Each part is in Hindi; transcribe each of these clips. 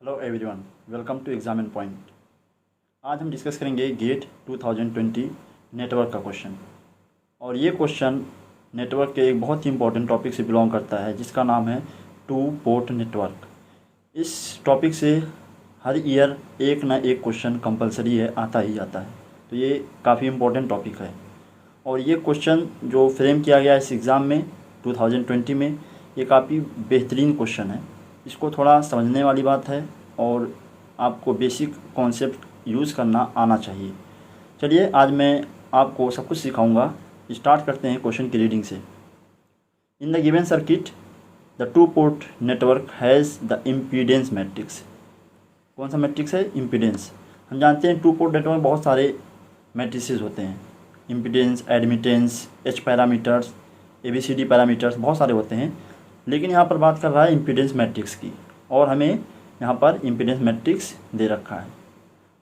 Hello everyone, welcome to examine point. आज हम डिस्कस करेंगे गेट 2020 नेटवर्क का क्वेश्चन। और ये क्वेश्चन नेटवर्क के एक बहुत ही इंपॉर्टेंट टॉपिक से बिलोंग करता है जिसका नाम है टू पोर्ट नेटवर्क। इस टॉपिक से हर ईयर एक ना एक क्वेश्चन कंपलसरी है, आता ही आता है। तो ये काफ़ी इंपॉर्टेंट टॉपिक है और ये क्वेश्चन जो फ्रेम किया गया इस एग्ज़ाम में 2020 में, ये काफ़ी बेहतरीन क्वेश्चन है। इसको थोड़ा समझने वाली बात है और आपको बेसिक कॉन्सेप्ट यूज़ करना आना चाहिए। चलिए आज मैं आपको सब कुछ सिखाऊंगा। स्टार्ट करते हैं क्वेश्चन की रीडिंग से। In the given circuit the two port network has the impedance matrix. कौन सा मैट्रिक्स है? इम्पीडेंस। हम जानते हैं टू पोर्ट नेटवर्क बहुत सारे मैट्रिसेस होते हैं, impedance, admittance, H parameters, ABCD parameters, बहुत सारे होते हैं। लेकिन यहाँ पर बात कर रहा है इम्पीडेंस मैट्रिक्स की और हमें यहाँ पर इम्पीडेंस मैट्रिक्स दे रखा है।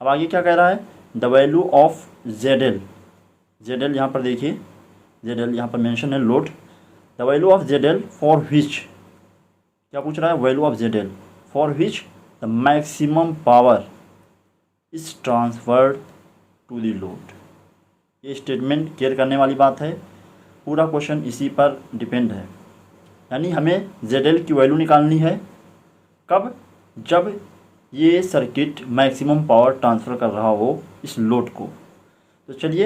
अब आगे क्या कह रहा है? The value of ZL। ZL यहाँ पर देखिए, ZL यहाँ पर मेंशन है load. The value of ZL for which, क्या पूछ रहा है? Value of ZL for which the maximum power is transferred to the load. ये स्टेटमेंट केयर करने वाली बात है। पूरा क्वेश्चन इसी पर डिपेंड है। यानी हमें ZL की वैल्यू निकालनी है कब? जब ये सर्किट मैक्सिमम पावर ट्रांसफ़र कर रहा हो इस लोड को। तो चलिए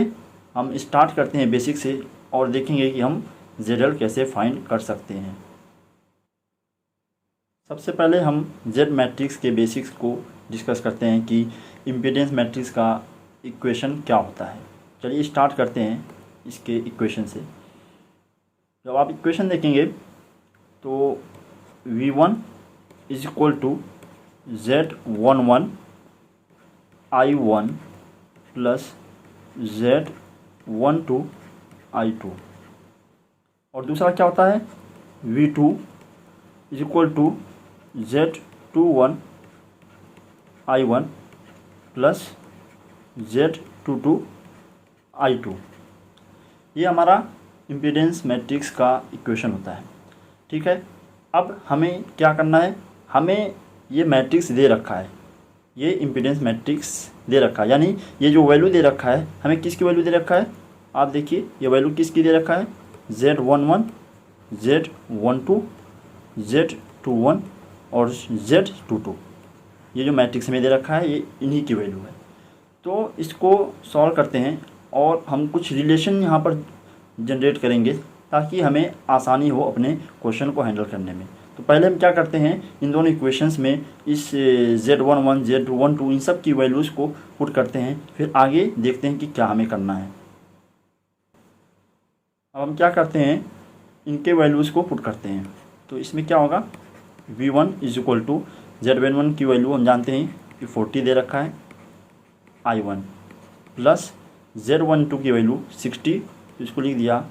हम स्टार्ट करते हैं बेसिक से और देखेंगे कि हम ZL कैसे फाइंड कर सकते हैं। सबसे पहले हम Z मैट्रिक्स के बेसिक्स को डिस्कस करते हैं कि इम्पीडेंस मैट्रिक्स का इक्वेशन क्या होता है। चलिए स्टार्ट करते हैं इसके इक्वेशन से। जब आप इक्वेशन देखेंगे तो V1 is equal to Z11 I1 plus Z12 I2। और दूसरा क्या होता है? V2 is equal to Z21 I1 plus Z22 I2। ये हमारा इम्पीडेंस मैट्रिक्स का इक्वेशन होता है। ठीक है, अब हमें क्या करना है? हमें ये मैट्रिक्स दे रखा है, ये इम्पीडेंस मैट्रिक्स दे रखा है। यानी ये जो वैल्यू दे रखा है, हमें किसकी वैल्यू दे रखा है? आप देखिए ये वैल्यू किसकी दे रखा है? Z11, Z12, Z21 और Z22। ये जो मैट्रिक्स में दे रखा है ये इन्हीं की वैल्यू है। तो इसको सॉल्व करते हैं और हम कुछ रिलेशन यहाँ पर जनरेट करेंगे ताकि हमें आसानी हो अपने क्वेश्चन को हैंडल करने में। तो पहले हम क्या करते हैं, इन दोनों इक्वेशंस में इस Z11, Z12 इन सब की वैल्यूज़ को पुट करते हैं, फिर आगे देखते हैं कि क्या हमें करना है। अब हम क्या करते हैं, इनके वैल्यूज़ को पुट करते हैं। तो इसमें क्या होगा? V1 is equal to Z11 की वैल्यू हम जानते हैं कि 40 दे रखा है I1 प्लस Z12 की वैल्यू 60, इसको लिख दिया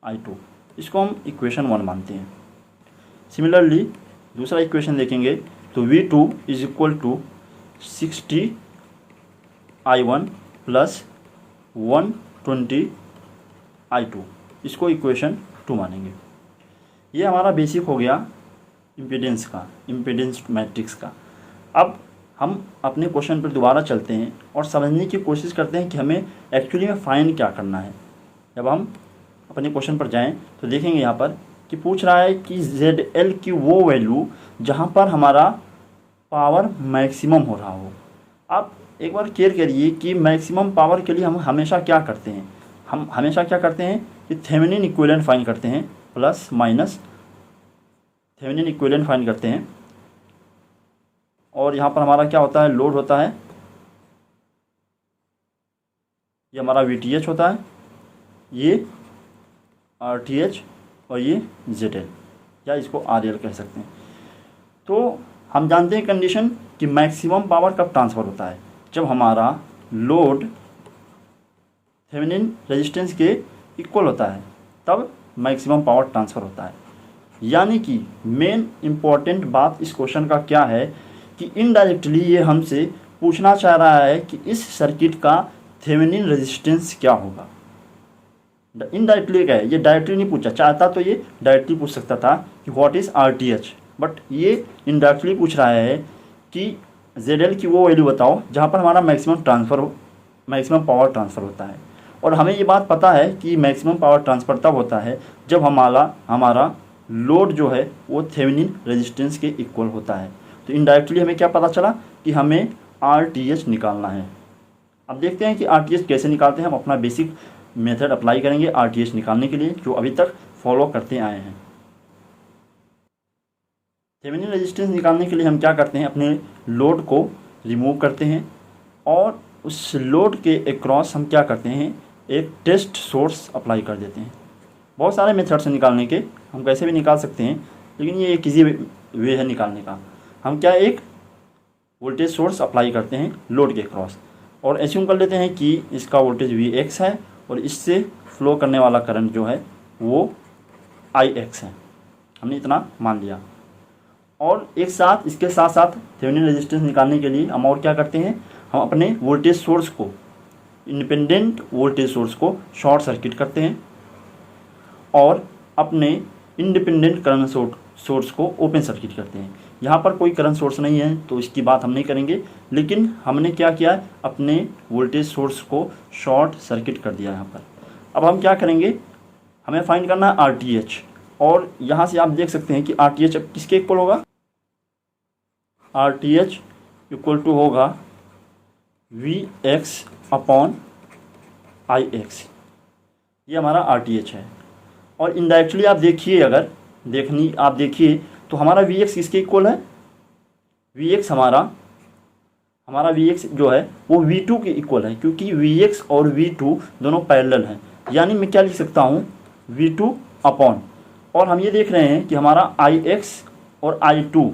I2। इसको हम इक्वेशन 1 मानते हैं। सिमिलरली दूसरा इक्वेशन देखेंगे तो V2 is equal to 60 I1 plus 120 I2। इसको इक्वेशन 2 मानेंगे। ये हमारा बेसिक हो गया इम्पीडेंस का, इम्पीडेंस मैट्रिक्स का। अब हम अपने क्वेश्चन पर दोबारा चलते हैं और समझने की कोशिश करते हैं कि हमें एक्चुअली में फाइंड क्या करना है। जब हम अपने क्वेश्चन पर जाएं तो देखेंगे यहाँ पर कि पूछ रहा है कि ZL की वो वैल्यू जहाँ पर हमारा पावर मैक्सिमम हो रहा हो। आप एक बार केयर करिए कि मैक्सिमम पावर के लिए हम हमेशा क्या करते हैं? हम हमेशा क्या करते हैं कि थेवेनिन इक्विवेलेंट फाइंड करते हैं, plus minus Thevenin equivalent find करते हैं। और यहाँ पर हमारा क्या होता है? लोड होता है, ये हमारा VTH होता है, ये RTH और ये ZL, या इसको RL कह सकते हैं। तो हम जानते हैं कंडीशन कि मैक्सिमम पावर कब ट्रांसफ़र होता है? जब हमारा लोड थेवेनिन रेजिस्टेंस के इक्वल होता है, तब मैक्सिमम पावर ट्रांसफ़र होता है। यानी कि मेन इम्पॉर्टेंट बात इस क्वेश्चन का क्या है कि इनडायरेक्टली ये हमसे पूछना चाह रहा है कि इस सर्किट का थेवेनिन रेजिस्टेंस क्या होगा। इनडायरेक्टली क्या है? ये डायरेक्टली नहीं पूछा, चाहता तो ये डायरेक्टली पूछ सकता था कि व्हाट इज़ RTH, बट ये इनडायरेक्टली पूछ रहा है कि ZL की वो वैल्यू बताओ जहाँ पर हमारा मैक्सिमम पावर ट्रांसफ़र होता है। और हमें ये बात पता है कि मैक्सिमम पावर ट्रांसफ़र तब होता है जब हमारा लोड जो है वो थेवेनिन रेजिस्टेंस के इक्वल होता है। तो इनडायरेक्टली हमें क्या पता चला कि हमें RTH निकालना है। अब देखते हैं कि RTH कैसे निकालते हैं। हम अपना बेसिक मेथड अप्लाई करेंगे RTH निकालने के लिए, जो अभी तक फॉलो करते आए हैं। थेवेनिन रेजिस्टेंस निकालने के लिए हम क्या करते हैं, अपने लोड को रिमूव करते हैं और उस लोड के अक्रॉस हम क्या करते हैं, एक टेस्ट सोर्स अप्लाई कर देते हैं। बहुत सारे मेथड्स हैं निकालने के, हम कैसे भी निकाल सकते हैं, लेकिन ये एक ईजी वे है निकालने का। हम क्या एक वोल्टेज सोर्स अप्लाई करते हैं लोड के क्रॉस और एज्यूम कर लेते हैं कि इसका वोल्टेज Vx है और इससे फ्लो करने वाला करंट जो है वो Ix है। हमने इतना मान लिया। और एक साथ इसके साथ साथ थेवेनिन रेजिस्टेंस निकालने के लिए हम और क्या करते हैं, हम अपने वोल्टेज सोर्स को, इंडिपेंडेंट वोल्टेज सोर्स को शॉर्ट सर्किट करते हैं और अपने इंडिपेंडेंट करंट सोर्स को ओपन सर्किट करते हैं। यहाँ पर कोई करंट सोर्स नहीं है तो इसकी बात हम नहीं करेंगे, लेकिन हमने क्या किया है, अपने वोल्टेज सोर्स को शॉर्ट सर्किट कर दिया यहाँ पर। अब हम क्या करेंगे, हमें फाइंड करना है RTH। और यहाँ से आप देख सकते हैं कि RTH अब किसके इक्वल होगा, RTH इक्वल टू होगा Vx अपॉन Ix। ये हमारा RTH है। और इनडायरेक्टली आप देखिए, अगर आप देखिए तो हमारा Vx किसके इक्वल है, Vx हमारा Vx जो है वो V2 के इक्वल है, क्योंकि Vx और V2 दोनों पैरेलल हैं। यानी मैं क्या लिख सकता हूँ, V2 अपॉन, और हम ये देख रहे हैं कि हमारा Ix और I2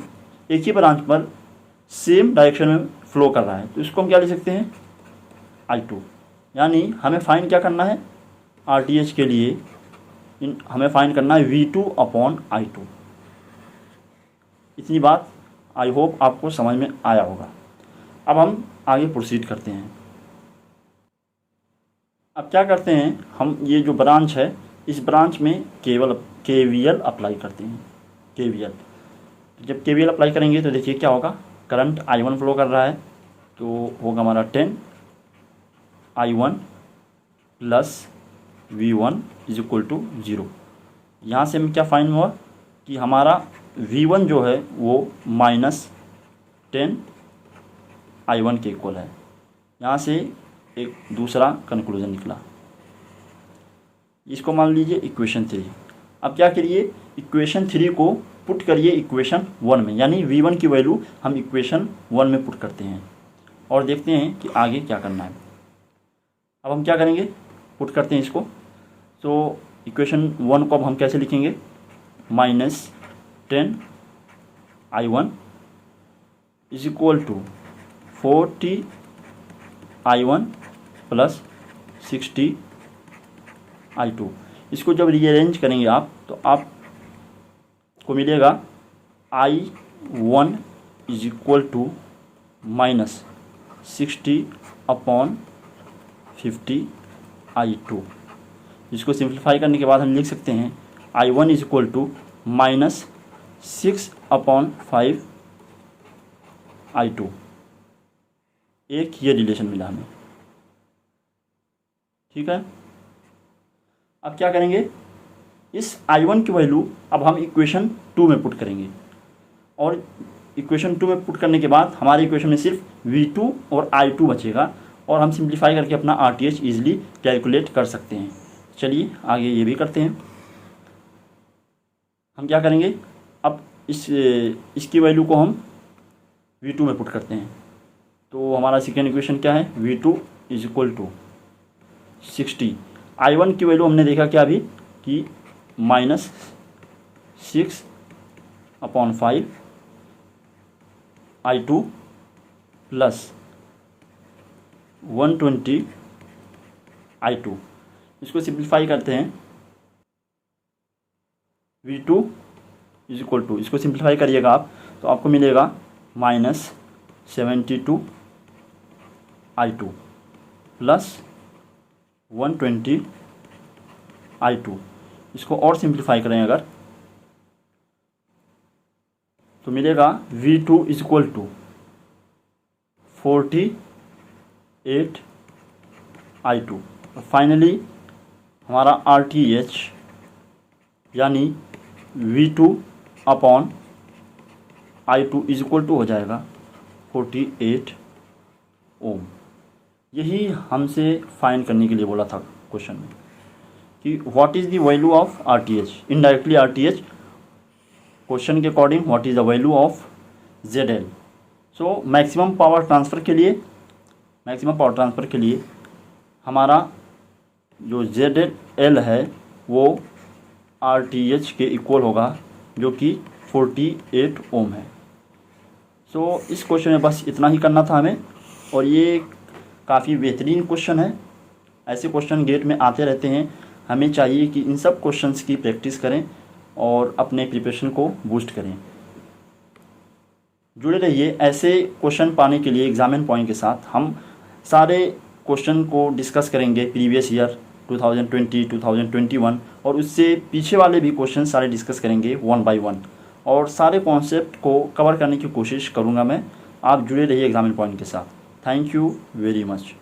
एक ही ब्रांच पर सेम डायरेक्शन में फ्लो कर रहा है, तो इसको हम क्या लिख सकते हैं, I2। यानी हमें फाइंड क्या करना है, RTH के लिए हमें फाइंड करना है V2 अपॉन I2। इतनी बात आई होप आपको समझ में आया होगा। अब हम आगे प्रोसीड करते हैं। अब क्या करते हैं, हम ये जो ब्रांच है इस ब्रांच में केवल KVL अप्लाई करते हैं। KVL, जब KVL अप्लाई करेंगे तो देखिए क्या होगा, करंट I1 फ्लो कर रहा है तो होगा हमारा 10I1 plus V1 is equal to 0। यहाँ से हमें क्या फाइंड हुआ कि हमारा V1 जो है वो -10I1 के इक्वल है। यहाँ से एक दूसरा कंक्लूजन निकला, इसको मान लीजिए इक्वेशन 3। अब क्या करिए, इक्वेशन 3 को पुट करिए इक्वेशन 1 में, यानी V1 की वैल्यू हम इक्वेशन 1 में पुट करते हैं और देखते हैं कि आगे क्या करना है। अब हम क्या करेंगे, पुट करते हैं इसको। तो इक्वेशन 1 को अब हम कैसे लिखेंगे, -10I1 is equal to 40I1 plus 60I2। इसको जब रीअरेंज करेंगे आप तो आपको मिलेगा I1 is equal to -60 upon 50I2। इसको सिंप्लीफाई करने के बाद हम लिख सकते हैं I1 is equal to -6 upon 5I2। एक ये रिलेशन मिला हमें, ठीक है। अब क्या करेंगे, इस I1 की वैल्यू अब हम इक्वेशन 2 में पुट करेंगे और इक्वेशन 2 में पुट करने के बाद हमारे इक्वेशन में सिर्फ V2 और I2 बचेगा और हम सिंप्लीफाई करके अपना RTH ईजिली कैलकुलेट कर सकते हैं। चलिए आगे ये भी करते हैं। हम क्या करेंगे, अब इसकी वैल्यू को हम V2 में पुट करते हैं। तो हमारा सेकेंड इक्वेशन क्या है, V2 is equal to 60। I1 की वैल्यू हमने देखा क्या अभी कि -6 अपॉन 5I2 प्लस 120I2। इसको सिंप्लीफाई करते हैं, V2 इज इक्वल टू, इसको सिंप्लीफाई करिएगा आप तो आपको मिलेगा -72I2 प्लस 120I2। इसको और सिंप्लीफाई करें अगर तो मिलेगा V2 is equal to 48 I2। Finally हमारा RTH यानी V2 upon I2 is equal to हो जाएगा 48 ओम। यही हमसे फाइंड करने के लिए बोला था क्वेश्चन में कि what is the value of RTH, indirectly RTH question के according what is the value of ZL। So maximum power transfer के लिए हमारा जो ZL है वो RTH के इक्वल होगा, जो कि 48 ओम है। सो इस क्वेश्चन में बस इतना ही करना था हमें, और ये काफ़ी बेहतरीन क्वेश्चन है। ऐसे क्वेश्चन गेट में आते रहते हैं, हमें चाहिए कि इन सब क्वेश्चंस की प्रैक्टिस करें और अपने प्रिपरेशन को बूस्ट करें। जुड़े रहिए ऐसे क्वेश्चन पाने के लिए एग्जामिन पॉइंट के साथ। हम सारे क्वेश्चन को डिस्कस करेंगे, प्रीवियस ईयर 2020, 2021 और उससे पीछे वाले भी क्वेश्चन सारे डिस्कस करेंगे 1 बाय 1, और सारे कॉन्सेप्ट को कवर करने की कोशिश करूँगा मैं। आप जुड़े रहिए एग्जामिन पॉइंट के साथ। Thank you very much.